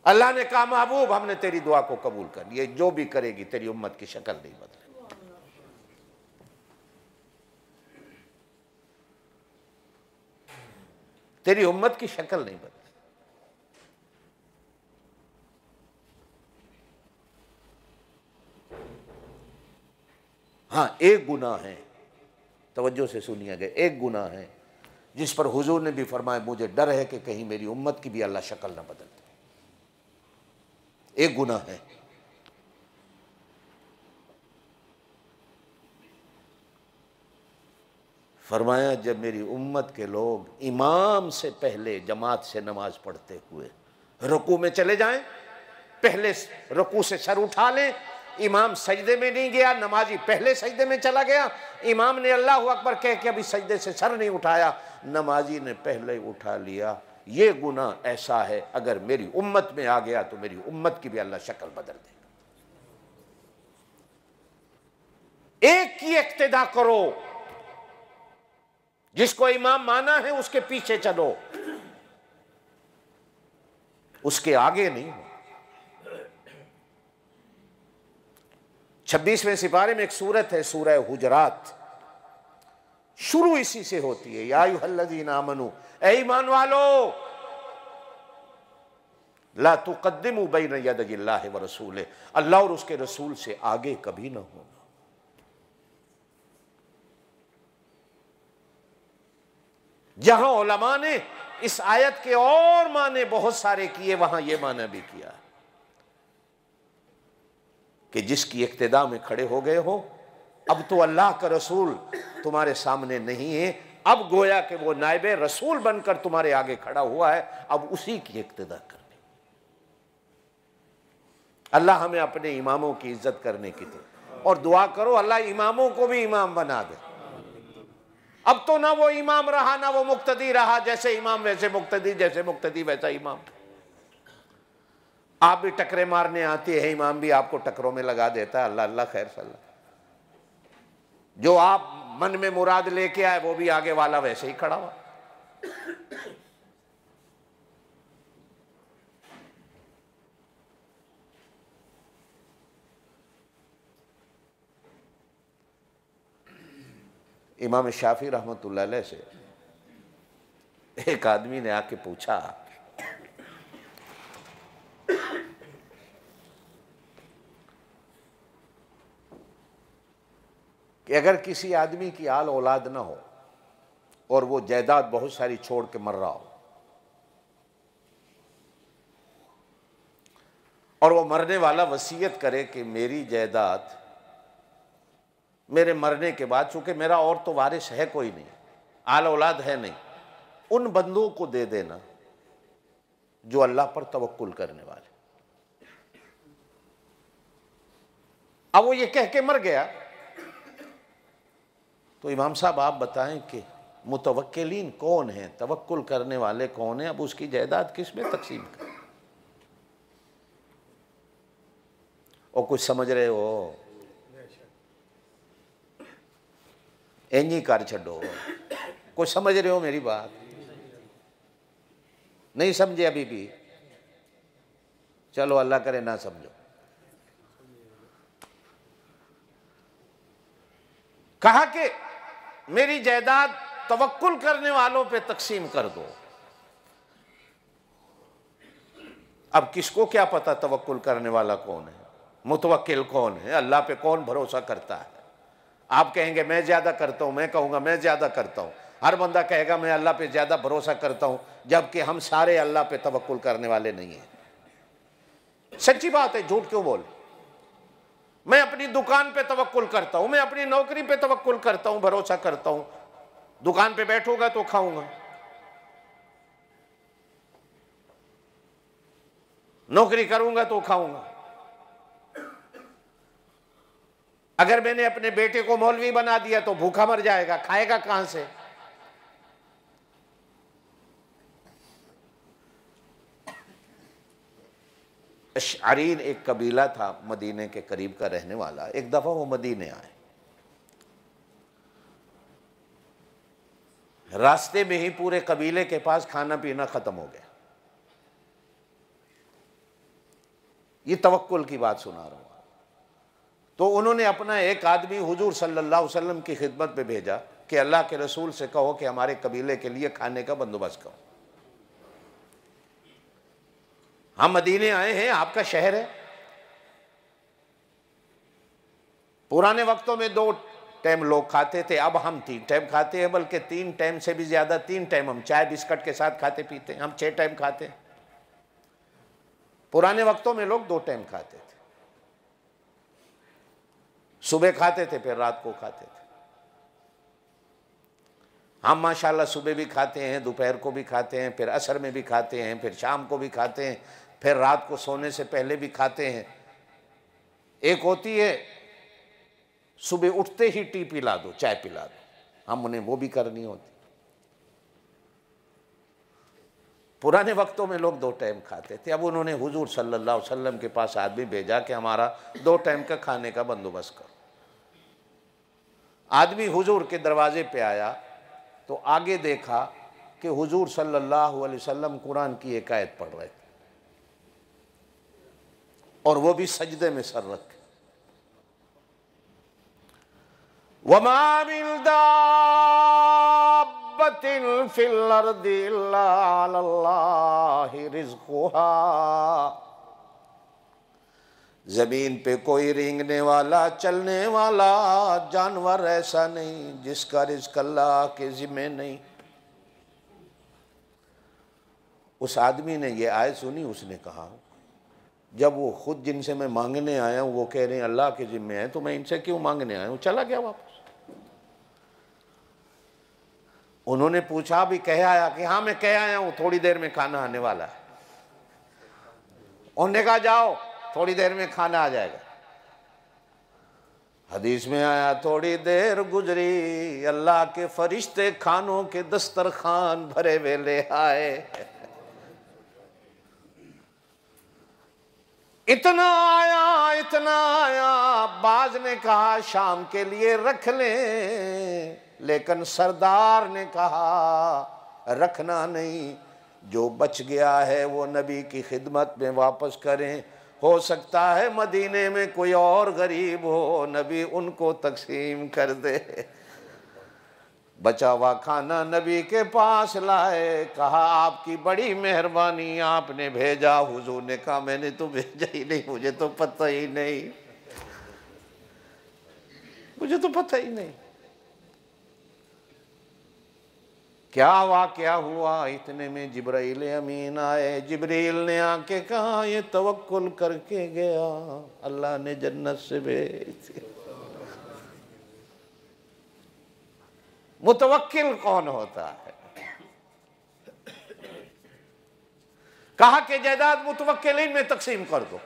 [SPEAKER 1] अल्लाह ने कहा, महबूब हमने तेरी दुआ को कबूल कर लिया, जो भी करेगी तेरी उम्मत की शक्ल नहीं बदले। तेरी उम्मत की शक्ल नहीं बदले। हाँ, एक गुनाह है, तवज्जो से सुनिएगा, एक गुनाह है जिस पर हुजूर ने भी फरमाया, मुझे डर है कि कहीं मेरी उम्मत की भी अल्लाह शक्ल ना बदल दे। एक गुनाह है, फरमाया जब मेरी उम्मत के लोग इमाम से पहले जमात से नमाज पढ़ते हुए रुकू में चले जाएं, पहले रुकू से सर उठा लें, इमाम सजदे में नहीं गया, नमाजी पहले सजदे में चला गया, इमाम ने अल्लाहु अकबर कह के अभी सजदे से सर नहीं उठाया, नमाजी ने पहले उठा लिया, ये गुनाह ऐसा है अगर मेरी उम्मत में आ गया तो मेरी उम्मत की भी अल्लाह शक्ल बदल देगा। एक की इक्तिदा करो, जिसको इमाम माना है उसके पीछे चलो, उसके आगे नहीं हो। 26वें सिपारे में एक सूरत है, सूरह हुजरात, शुरू इसी से होती है, या अय्युहल्लज़ीना आमनू, ऐ ईमान वालो, ला तुक़द्दिमू बैन यदयिल्लाहि व रसूलिही, अल्लाह और उसके रसूल से आगे कभी ना होना। जहां उलमा ने इस आयत के और माने बहुत सारे किए, वहां यह माना भी किया कि जिसकी इक्तिदा में खड़े हो गए हो, अब तो अल्लाह का रसूल तुम्हारे सामने नहीं है, अब गोया कि वो नायबे रसूल बनकर तुम्हारे आगे खड़ा हुआ है, अब उसी की इक्तिदा करनी। अल्लाह हमें अपने इमामों की इज्जत करने की थी, और दुआ करो अल्लाह इमामों को भी इमाम बना दे। अब तो ना वो इमाम रहा ना वो मुक्तदी रहा, जैसे इमाम वैसे मुक्तदी, जैसे मुक्तदी वैसा इमाम। आप भी टकरे मारने आते हैं, इमाम भी आपको टकरों में लगा देता है। अल्लाह अल्लाह खैर सल्ला। जो आप मन में मुराद लेके आए वो भी आगे वाला वैसे ही खड़ा हुआ। इमाम शाफी रहमतुल्लाह अलैह से एक आदमी ने आके पूछा कि अगर किसी आदमी की आल औलाद ना हो और वो जायदाद बहुत सारी छोड़ के मर रहा हो, और वो मरने वाला वसीयत करे कि मेरी जायदाद मेरे मरने के बाद, चूंकि मेरा और तो वारिस है कोई नहीं, आल औलाद है नहीं, उन बंदों को दे देना जो अल्लाह पर तवक्कुल करने वाले। अब वो ये कह के मर गया, तो इमाम साहब आप बताएं कि मुतवक्किलीन कौन है, तवक्कुल करने वाले कौन है, अब उसकी जायदाद किस में तकसीम करें? और कुछ समझ रहे हो? एंजी कर छो, कुछ समझ रहे हो मेरी बात? नहीं समझे अभी भी? चलो अल्लाह करे ना समझो। कहा कि मेरी जायदाद तवक्कुल करने वालों पे तकसीम कर दो। अब किसको क्या पता तवक्कुल करने वाला कौन है, मुतवक्किल कौन है, अल्लाह पे कौन भरोसा करता है? आप कहेंगे मैं ज्यादा करता हूं, मैं कहूंगा मैं ज्यादा करता हूं, हर बंदा कहेगा मैं अल्लाह पे ज्यादा भरोसा करता हूं, जबकि हम सारे अल्लाह पे तवक्कुल करने वाले नहीं हैं। सच्ची बात है, झूठ क्यों बोल? मैं अपनी दुकान पे तवक्कुल करता हूं, मैं अपनी नौकरी पे तवक्कुल करता हूं, भरोसा करता हूं। दुकान पे बैठूंगा तो खाऊंगा, नौकरी करूंगा तो खाऊंगा। अगर मैंने अपने बेटे को मौलवी बना दिया तो भूखा मर जाएगा, खाएगा कहां से? अशअरीन एक कबीला था मदीने के करीब का रहने वाला। एक दफा वो मदीने आए, रास्ते में ही पूरे कबीले के पास खाना पीना खत्म हो गया। ये तवक्कुल की बात सुना रहा हूं। तो उन्होंने अपना एक आदमी हुजूर सल्लल्लाहु अलैहि वसल्लम की खिदमत में भेजा कि अल्लाह के रसूल से कहो कि हमारे कबीले के लिए खाने का बंदोबस्त करो, हम मदीने आए हैं, आपका शहर है। पुराने वक्तों में 2 टाइम लोग खाते थे, अब हम 3 टाइम खाते हैं, बल्कि 3 टाइम से भी ज्यादा। 3 टाइम हम चाय बिस्किट के साथ खाते पीते हैं, हम 6 टाइम खाते हैं। पुराने वक्तों में लोग 2 टाइम खाते थे, सुबह खाते थे फिर रात को खाते थे। हम माशाल्लाह सुबह भी खाते हैं, दोपहर को भी खाते हैं, फिर असर में भी खाते हैं, फिर शाम को भी खाते हैं, फिर रात को सोने से पहले भी खाते हैं। एक होती है सुबह उठते ही टी पिला दो, चाय पिला दो, हम उन्हें वो भी करनी होती। पुराने वक्तों में लोग 2 टाइम खाते थे। अब उन्होंने हुजूर सल्लल्लाहु अलैहि वसल्लम के पास आदमी भेजा कि हमारा 2 टाइम का खाने का बंदोबस्त करो। आदमी हुजूर के दरवाजे पे आया तो आगे देखा कि हुजूर सल्लल्लाहु अलैहि वसल्लम कुरान की एक आयत पढ़ रहे थे, और वो भी सजदे में सर रख के। वमा मिन दाब्बतिन फिल अर्दि इल्ला अलल्लाहि रिज़्क़ुहा। जमीन पे कोई रेंगने वाला, चलने वाला जानवर ऐसा नहीं जिसका रिज़्क़ अल्लाह के जिम्मे नहीं। उस आदमी ने ये आयत सुनी, उसने कहा जब वो खुद जिनसे मैं मांगने आया हूं वो कह रहे हैं अल्लाह के जिम्मे है, तो मैं इनसे क्यों मांगने आया हूं? चला गया वापस। उन्होंने पूछा भी कह आया कि हाँ मैं कह आया हूं, थोड़ी देर में खाना आने वाला है। उन्होंने कहा जाओ, थोड़ी देर में खाना आ जाएगा। हदीस में आया थोड़ी देर गुजरी, अल्लाह के फरिश्ते खानों के दस्तरखान भरे हुए ले आए। इतना आया, इतना आया, बाज ने कहा शाम के लिए रख लें, लेकिन सरदार ने कहा रखना नहीं, जो बच गया है वो नबी की खिदमत में वापस करें। हो सकता है मदीने में कोई और गरीब हो, नबी उनको तकसीम कर दे। बचा हुआ खाना नबी के पास लाए, कहा आपकी बड़ी मेहरबानी, आपने भेजा। हुजूर ने कहा मैंने तो भेजा ही नहीं, मुझे तो पता ही नहीं, मुझे तो पता ही नहीं। क्या वाक़या हुआ, इतने में जिब्राइल अमीन आए। जिब्रील ने आके कहा ये तवक्कुल करके गया, अल्लाह ने जन्नत से भेज दिया। मुतवक्किल कौन होता है? कहा कि जायदाद मुतवक्किलीन में तकसीम कर दो।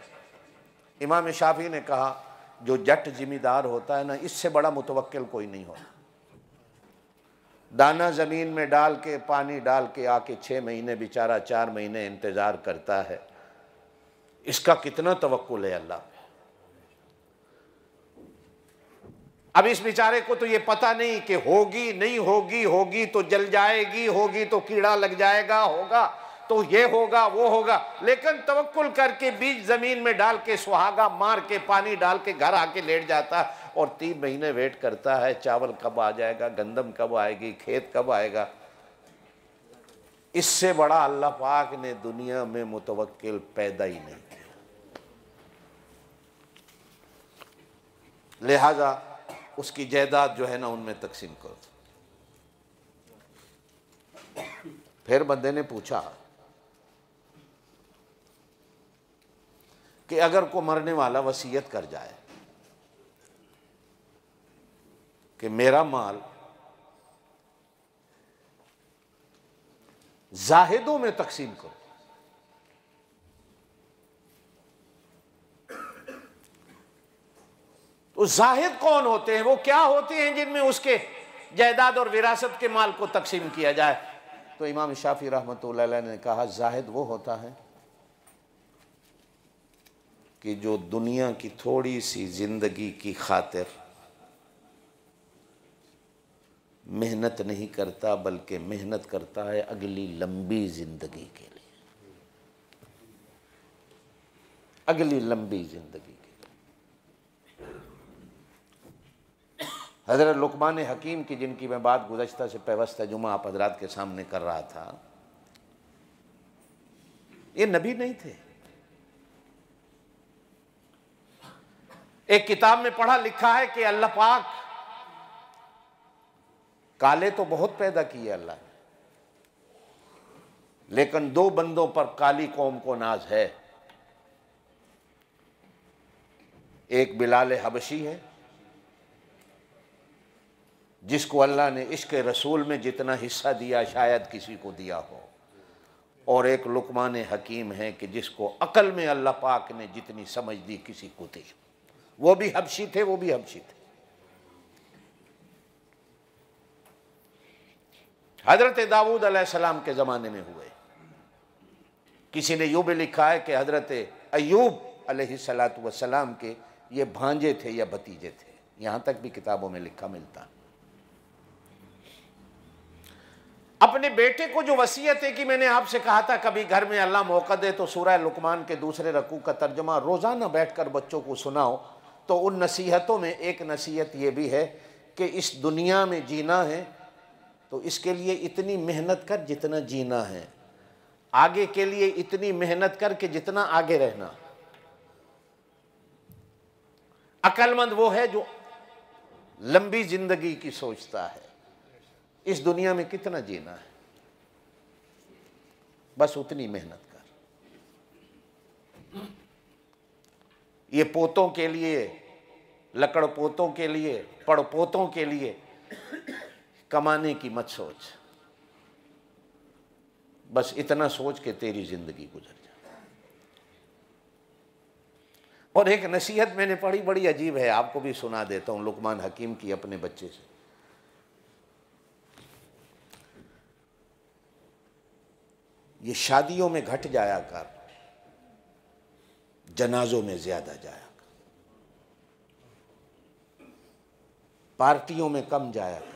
[SPEAKER 1] इमाम शाफी ने कहा जो जट जिम्मेदार होता है ना, इससे बड़ा मुतवक्किल कोई नहीं होता। दाना ज़मीन में डाल के, पानी डाल के आके 6 महीने बेचारा 4 महीने इंतज़ार करता है, इसका कितना तवक्कुल है अल्लाह पे। अब इस बेचारे को तो ये पता नहीं कि होगी नहीं होगी, होगी तो जल जाएगी, होगी तो कीड़ा लग जाएगा, होगा तो ये होगा वो होगा, लेकिन तवक्कुल करके बीज ज़मीन में डाल के, सुहागा मार के, पानी डाल के घर आके लेट जाता है और 3 महीने वेट करता है चावल कब आ जाएगा, गंदम कब आएगी, खेत कब आएगा। इससे बड़ा अल्लाह पाक ने दुनिया में मुतवक्किल पैदा ही नहीं किया। लिहाजा उसकी जायदाद जो है ना उनमें तकसीम कर दो। फिर बंदे ने पूछा कि अगर को मरने वाला वसीयत कर जाए कि मेरा माल जाहिदों में तकसीम करो, तो जाहिद कौन होते हैं, वो क्या होते हैं जिनमें उसके जायदाद और विरासत के माल को तकसीम किया जाए? तो इमाम शाफी रहमतुल्लाह अलैह ने कहा जाहिद वो होता है कि जो दुनिया की थोड़ी सी जिंदगी की खातिर मेहनत नहीं करता, बल्कि मेहनत करता है अगली लंबी जिंदगी के लिए, अगली लंबी जिंदगी के लिए। हज़रत लुक़मान हकीम की, जिनकी मैं बात गुज़श्ता से पैवस्ता जुमा आप हज़रात के सामने कर रहा था, ये नबी नहीं थे। एक किताब में पढ़ा लिखा है कि अल्लाह पाक, काले तो बहुत पैदा किए अल्लाह ने, लेकिन 2 बंदों पर काली कौम को नाज है। एक बिलाल हबशी है जिसको अल्लाह ने इश्क रसूल में जितना हिस्सा दिया शायद किसी को दिया हो, और एक लुक़मान हकीम है कि जिसको अकल में अल्लाह पाक ने जितनी समझ दी किसी को दी। वो भी हबशी थे, वो भी हबशी थे। हजरत दाऊद अलैहिस्सलाम के ज़माने में हुए। किसी ने यूँ भी लिखा है कि हजरत अय्यूब अलैहिस्सलातु वस्सलाम के ये भांजे थे या भतीजे थे, यहाँ तक भी किताबों में लिखा मिलता। अपने बेटे को जो वसीयत है कि मैंने आपसे कहा था कभी घर में अल्लाह मौका दे तो सूरह लुक़मान के दूसरे रकू का तर्जुमा रोज़ाना बैठकर बच्चों को सुनाओ। तो उन नसीहतों में एक नसीहत ये भी है कि इस दुनिया में जीना है तो इसके लिए इतनी मेहनत कर जितना जीना है, आगे के लिए इतनी मेहनत कर कि जितना आगे रहना। अक्लमंद वो है जो लंबी जिंदगी की सोचता है। इस दुनिया में कितना जीना है, बस उतनी मेहनत कर। ये पोतों के लिए, लकड़ पोतों के लिए, पड़ पोतों के लिए कमाने की मत सोच, बस इतना सोच के तेरी जिंदगी गुजर जाए। और एक नसीहत मैंने पढ़ी, बड़ी अजीब है, आपको भी सुना देता हूं, लुक़मान हकीम की अपने बच्चे से। ये शादियों में घट जाया कर, जनाजों में ज्यादा जाया कर, पार्टियों में कम जाया कर,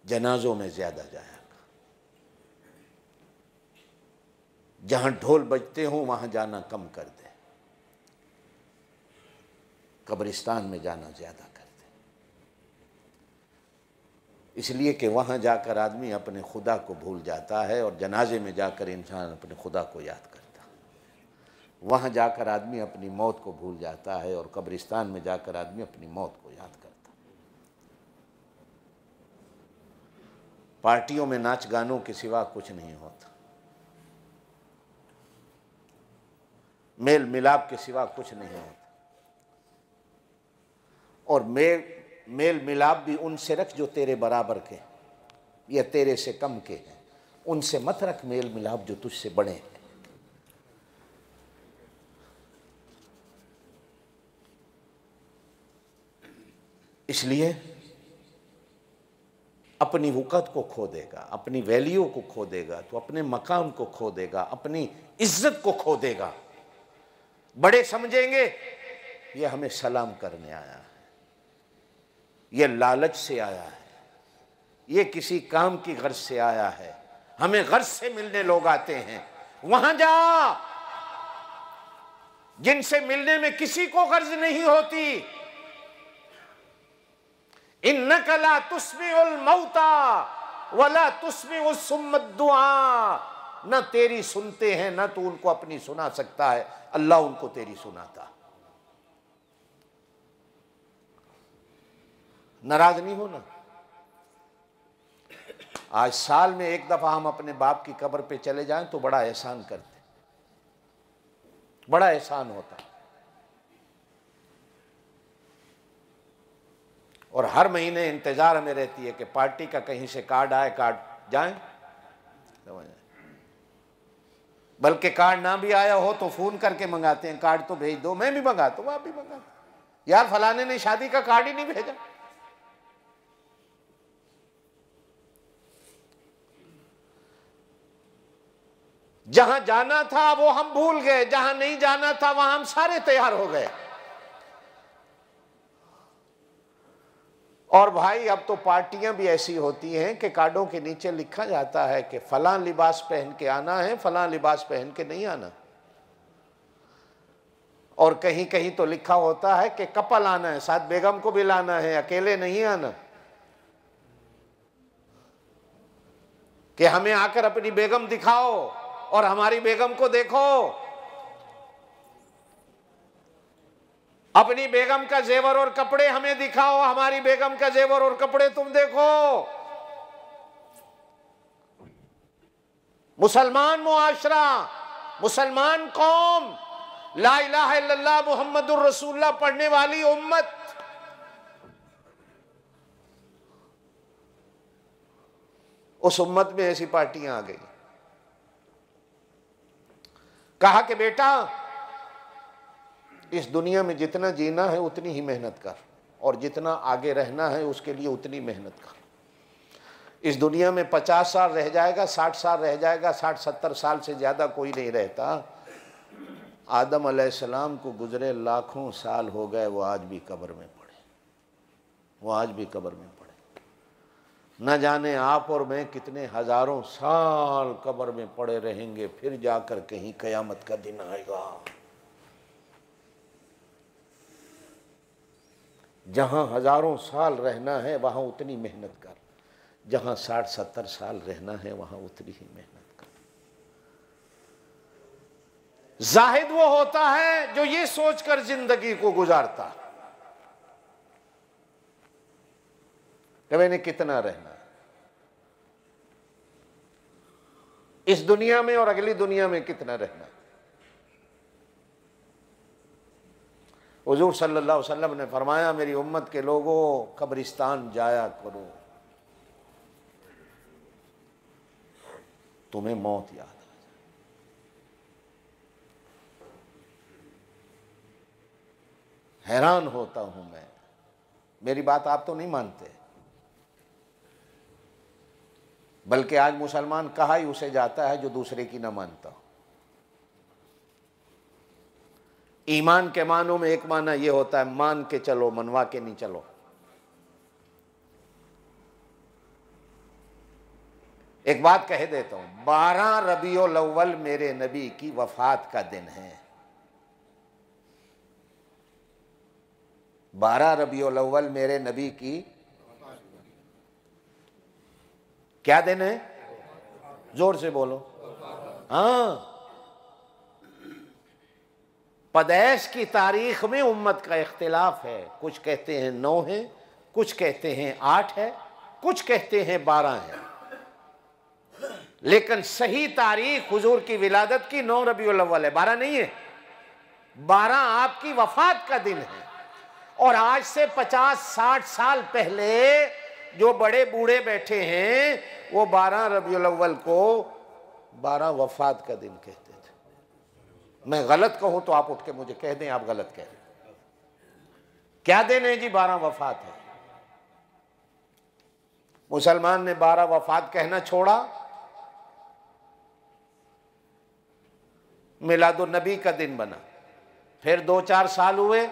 [SPEAKER 1] जनाजों में ज्यादा जाया कर। जहां ढोल बजते हों वहां जाना कम कर दे, कब्रिस्तान में जाना ज्यादा कर दे, इसलिए कि वहाँ जाकर आदमी अपने खुदा को भूल जाता है और जनाजे में जाकर इंसान अपने खुदा को याद करता है। वहाँ जाकर आदमी अपनी मौत को भूल जाता है और कब्रिस्तान में जाकर आदमी अपनी मौत को याद करता है। पार्टियों में नाच गानों के सिवा कुछ नहीं होता, मेल मिलाप के सिवा कुछ नहीं होता। और मेल मिलाप भी उनसे रख जो तेरे बराबर के या तेरे से कम के हैं, उनसे मत रख मेल मिलाप जो तुझसे बड़े हैं। इसलिए अपनी वक़्त को खो देगा, अपनी वैल्यू को खो देगा तो अपने मकाम को खो देगा, अपनी इज्जत को खो देगा। बड़े समझेंगे ये हमें सलाम करने आया है, ये लालच से आया है, ये किसी काम की गर्ज से आया है, हमें गर्ज से मिलने लोग आते हैं। वहां जा जिनसे मिलने में किसी को गर्ज नहीं होती। इन्नका ला तुस्मिउल मौता वला तुस्मिउस सुम्मद दुआ, न तेरी सुनते हैं न तू उनको अपनी सुना सकता है, अल्लाह उनको तेरी सुनाता। नाराज नहीं होना। आज साल में एक दफा हम अपने बाप की कब्र पे चले जाएं तो बड़ा एहसान करते, बड़ा एहसान होता। और हर महीने इंतजार हमें रहती है कि पार्टी का कहीं से कार्ड आए, कार्ड जाएं। बल्कि कार्ड ना भी आया हो तो फोन करके मंगाते हैं, कार्ड तो भेज दो। मैं भी मंगाता हूं, आप भी मंगाते, यार फलाने ने शादी का कार्ड ही नहीं भेजा। जहां जाना था वो हम भूल गए, जहां नहीं जाना था वहां हम सारे तैयार हो गए। और भाई अब तो पार्टियां भी ऐसी होती हैं कि कार्डों के नीचे लिखा जाता है कि फलां लिबास पहन के आना है, फलां लिबास पहन के नहीं आना। और कहीं कहीं तो लिखा होता है कि कपल आना है, साथ बेगम को भी लाना है, अकेले नहीं आना। कि हमें आकर अपनी बेगम दिखाओ और हमारी बेगम को देखो, अपनी बेगम का जेवर और कपड़े हमें दिखाओ, हमारी बेगम का जेवर और कपड़े तुम देखो। मुसलमान मुआशरा, मुसलमान कौम, ला इलाहा इल्लल्लाह मुहम्मदुर रसूलुल्लाह पढ़ने वाली उम्मत, उस उम्मत में ऐसी पार्टियां आ गई। कहा कि बेटा इस दुनिया में जितना जीना है उतनी ही मेहनत कर, और जितना आगे रहना है उसके लिए उतनी मेहनत कर। इस दुनिया में 50 साल रह जाएगा, 60 साल रह जाएगा, 60-70 साल से ज़्यादा कोई नहीं रहता। आदम अलैहिस्सलाम को गुजरे लाखों साल हो गए, वो आज भी कब्र में पड़े, वो आज भी कब्र में पड़े। न जाने आप और मैं कितने हज़ारों साल कब्र में पड़े रहेंगे, फिर जाकर कहीं क़यामत का दिन आएगा। जहाँ हज़ारों साल रहना है वहाँ उतनी मेहनत कर, जहाँ 60-70 साल रहना है वहाँ उतनी ही मेहनत कर। जाहिद वो होता है जो ये सोचकर जिंदगी को गुजारता कि मैंने कितना रहना है इस दुनिया में और अगली दुनिया में, कितना रहना है। हुजूर सल्लल्लाहु अलैहि वसल्लम ने फरमाया, मेरी उम्मत के लोगों कब्रिस्तान जाया करो, तुम्हें मौत याद आ जाए। हैरान होता हूं मैं, मेरी बात आप तो नहीं मानते, बल्कि आज मुसलमान कहा ही उसे जाता है जो दूसरे की ना मानता। ईमान के मानों में एक माना यह होता है, मान के चलो, मनवा के नहीं चलो। एक बात कह देता हूं, 12 रबीउल अव्वल मेरे नबी की वफात का दिन है। 12 रबीउल अव्वल मेरे नबी की क्या दिन है? जोर से बोलो। हाँ, पैदाइश की तारीख में उम्मत का इख्तिलाफ है, कुछ कहते हैं 9 है, कुछ कहते हैं 8 है, कुछ कहते हैं 12 है। लेकिन सही तारीख हुजूर की विलादत की 9 रबीउल अव्वल है, 12 नहीं है। 12 आपकी वफात का दिन है। और आज से 50-60 साल पहले जो बड़े बूढ़े बैठे हैं वो 12 रबीउल अव्वल को 12 वफात का दिन कहते थे। मैं गलत कहूं तो आप उठ के मुझे कह दें आप गलत कह रहे हैं। क्या दिन है जी? 12 वफात है। मुसलमान ने 12 वफात कहना छोड़ा, मिलादुन नबी का दिन बना। फिर 2-4 साल हुए,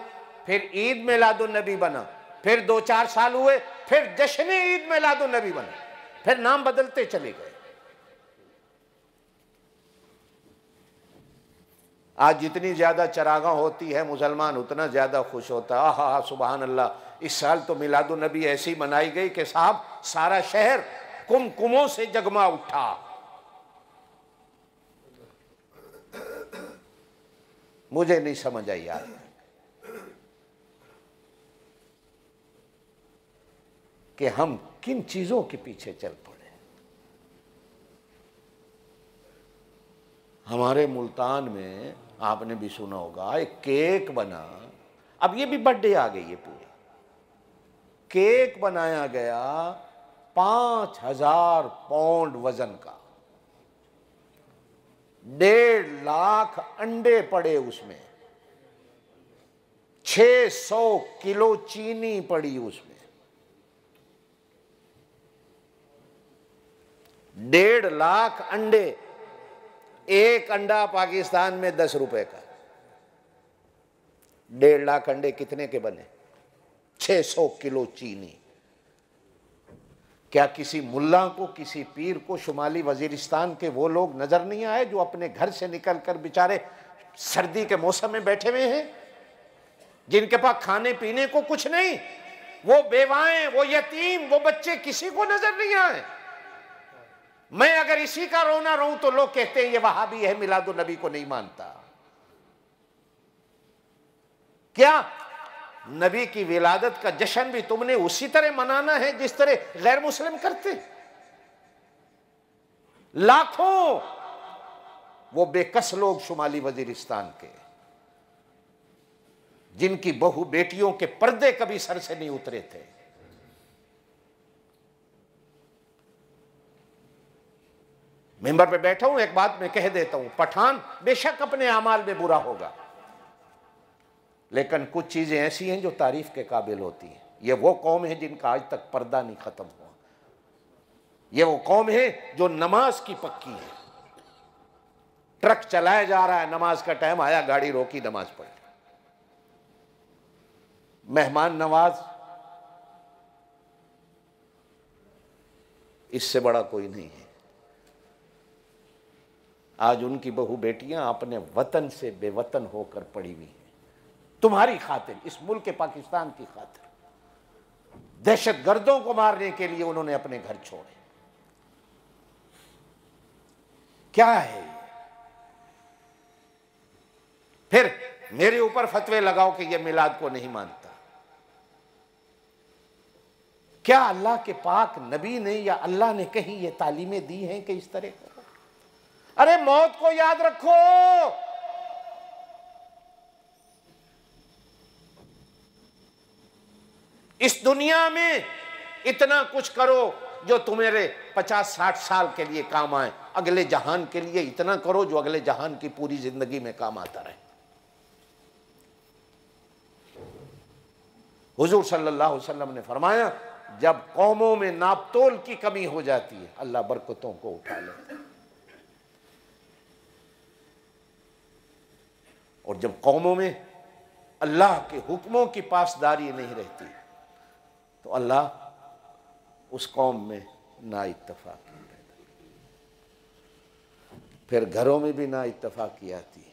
[SPEAKER 1] फिर ईद मिलादुन नबी बना। फिर 2-4 साल हुए, फिर जश्न ईद मिलादुन नबी बना। फिर नाम बदलते चले गए। आज जितनी ज्यादा चरागां होती है मुसलमान उतना ज्यादा खुश होता है। आहा सुबहान अल्लाह, इस साल तो मिलादुन नबी ऐसी मनाई गई कि साहब सारा शहर कुमकुमों से जगमा उठा। मुझे नहीं समझ आई यार कि हम किन चीजों के पीछे चल पड़े। हमारे मुल्तान में आपने भी सुना होगा एक केक बना। अब ये भी बर्थडे आ गई है पूरी। केक बनाया गया 5000 पाउंड वजन का। 1.5 लाख अंडे पड़े उसमें। 600 किलो चीनी पड़ी उसमें। 1.5 लाख अंडे। एक अंडा पाकिस्तान में 10 रुपए का। 1.5 लाख अंडे कितने के बने? 600 किलो चीनी। क्या किसी मुल्ला को, किसी पीर को शुमाली वजीरिस्तान के वो लोग नजर नहीं आए जो अपने घर से निकलकर बेचारे सर्दी के मौसम में बैठे हुए हैं, जिनके पास खाने पीने को कुछ नहीं? वो बेवाएं, वो यतीम, वो बच्चे किसी को नजर नहीं आए। मैं अगर इसी का रोना रोऊं तो लोग कहते हैं ये वहाबी है, मिलादुन नबी को नहीं मानता। क्या नबी की विलादत का जश्न भी तुमने उसी तरह मनाना है जिस तरह गैर मुस्लिम करते? लाखों वो बेकस लोग शुमाली वजीरिस्तान के, जिनकी बहू बेटियों के पर्दे कभी सर से नहीं उतरे थे। मिंबर पे बैठा हूं, एक बात मैं कह देता हूं, पठान बेशक अपने अमाल में बुरा होगा, लेकिन कुछ चीजें ऐसी हैं जो तारीफ के काबिल होती हैं। ये वो कौम है जिनका आज तक पर्दा नहीं खत्म हुआ। ये वो कौम है जो नमाज की पक्की है। ट्रक चलाया जा रहा है, नमाज का टाइम आया, गाड़ी रोकी, नमाज पढ़ी। मेहमान नवाज, इससे बड़ा कोई नहीं है। आज उनकी बहू बेटियां अपने वतन से बेवतन होकर पड़ी हुई हैं। तुम्हारी खातिर, इस मुल्क के पाकिस्तान की खातिर, दहशतगर्दों को मारने के लिए उन्होंने अपने घर छोड़े। क्या है? फिर मेरे ऊपर फतवे लगाओ कि यह मिलाद को नहीं मानता। क्या अल्लाह के पाक नबी ने या अल्लाह ने कहीं ये तालीमें दी हैं कि इस तरह करो? अरे मौत को याद रखो। इस दुनिया में इतना कुछ करो जो तुम्हारे 50-60 साल के लिए काम आए। अगले जहान के लिए इतना करो जो अगले जहान की पूरी जिंदगी में काम आता रहे। हुजूर सल्लल्लाहु अलैहि वसल्लम ने फरमाया, जब कौमों में नापतोल की कमी हो जाती है, अल्लाह बरकतों को उठा लेता है। और जब कौमों में अल्लाह के हुक्मों की पासदारी नहीं रहती तो अल्लाह उस कौम में ना इत्तफाकी पैदा। फिर घरों में भी ना इत्तफाकी आती है।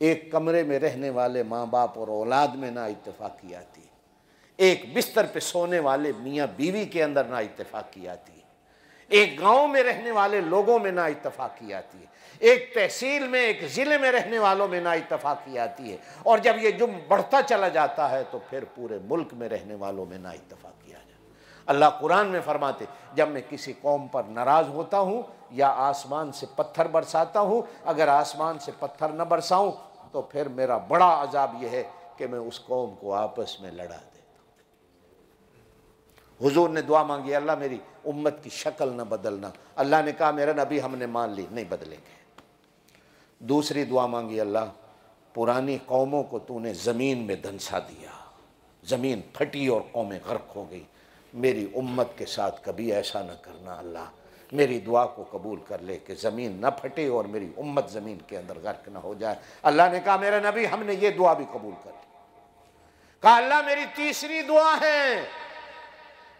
[SPEAKER 1] एक कमरे में रहने वाले माँ बाप और औलाद में ना इत्तफाकी आती है। एक बिस्तर पे सोने वाले मियाँ बीवी के अंदर ना इत्तफाकी आती है। एक गांव में रहने वाले लोगों में ना इत्तफाकी आती है। एक तहसील में, एक जिले में रहने वालों में ना इत्तफाकी आती है। और जब ये जुर्म बढ़ता चला जाता है तो फिर पूरे मुल्क में रहने वालों में ना इत्तफाकी आ जाती है। अल्लाह कुरान में फरमाते, जब मैं किसी कौम पर नाराज़ होता हूँ या आसमान से पत्थर बरसाता हूँ, अगर आसमान से पत्थर न बरसाऊँ तो फिर मेरा बड़ा अजाब यह है कि मैं उस कौम को आपस में लड़ा देता हूँ। हुजूर ने दुआ मांगी, अल्लाह मेरी उम्मत की शक्ल न बदलना। अल्लाह ने कहा, मेरा नबी हमने मान ली, नहीं बदलेंगे। दूसरी दुआ मांगी, अल्लाह पुरानी कौमों को तूने ज़मीन में धंसा दिया, ज़मीन फटी और कौमें गर्क हो गई, मेरी उम्मत के साथ कभी ऐसा न करना। अल्लाह मेरी दुआ को कबूल कर ले कि ज़मीन न फटे और मेरी उम्मत ज़मीन के अंदर गर्क न हो जाए। अल्लाह ने कहा, मेरा नबी हमने ये दुआ भी कबूल कर ली। कहा, अल्लाह मेरी तीसरी दुआ है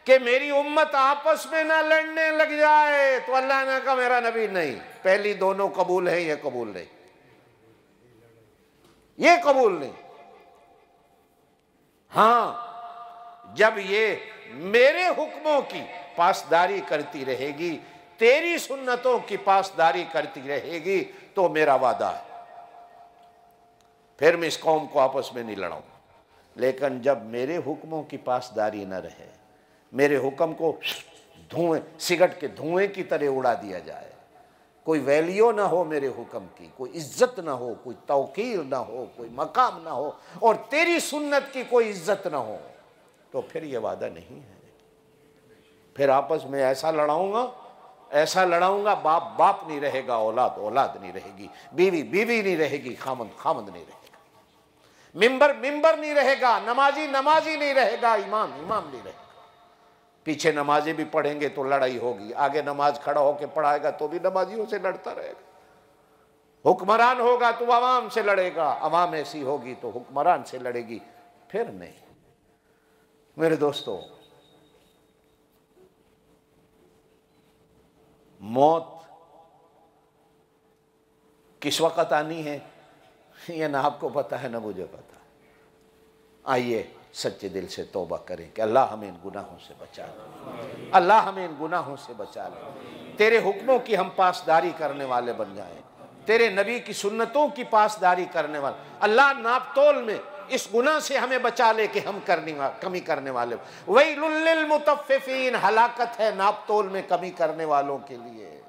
[SPEAKER 1] कि मेरी उम्मत आपस में ना लड़ने लग जाए। तो अल्लाह ने कहा, मेरा नबी नहीं, पहली दोनों कबूल है, ये कबूल नहीं, ये कबूल नहीं। हाँ, जब ये मेरे हुक्मों की पासदारी करती रहेगी, तेरी सुन्नतों की पासदारी करती रहेगी, तो मेरा वादा है फिर मैं इस कौम को आपस में नहीं लड़ाऊंगा। लेकिन जब मेरे हुक्मों की पासदारी न रहे, मेरे हुक्म को धुएं, सिगरेट के धुएं की तरह उड़ा दिया जाए, कोई वैल्यू ना हो मेरे हुक्म की, कोई इज्जत ना हो, कोई तौकीर ना हो, कोई मकाम ना हो, और तेरी सुन्नत की कोई इज्जत ना हो, तो फिर ये वादा नहीं है। फिर आपस में ऐसा लड़ाऊंगा, ऐसा लड़ाऊंगा, बाप बाप नहीं रहेगा, औलाद औलाद नहीं रहेगी, बीवी बीवी नहीं रहेगी, खामंद खामंद नहीं रहेगा, मिंबर मिंबर नहीं रहेगा, नमाजी नमाजी नहीं रहेगा, इमाम इमाम नहीं रहेगा। पीछे नमाजी भी पढ़ेंगे तो लड़ाई होगी, आगे नमाज खड़ा होकर पढ़ाएगा तो भी नमाजियों से लड़ता रहेगा। हुक्मरान होगा तो अवाम से लड़ेगा, अवाम ऐसी होगी तो हुक्मरान से लड़ेगी, फिर नहीं। मेरे दोस्तों, मौत किस वक़्त आनी है ये ना आपको पता है ना मुझे पता। आइए सच्चे दिल से तौबा करें कि अल्लाह हमें इन गुनाहों से बचा ले, अल्लाह हमें इन गुनाहों से बचा ले, तेरे हुक्मों की हम पासदारी करने वाले बन जाएं, तेरे नबी की सुन्नतों की पासदारी करने वाले। अल्लाह नापतोल में इस गुनाह से हमें बचा ले कि हम कमी करने वाले। वैलुल लिल मुतफ्फिफीन, हलाकत है नापतोल में कमी करने वालों के लिए।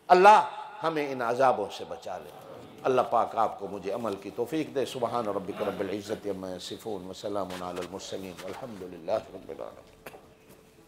[SPEAKER 1] अल्लाह हमें इन अजाबों से बचा ले। अल्लाह पाक आपको मुझे अमल की तौफीक दे। सुबहान रब्बिक रब्बिल इज्जति अम्मा यसिफून व सलामुन अलल मुरसलीन वल्हम्दुलिल्लाहि रब्बिल आलमीन।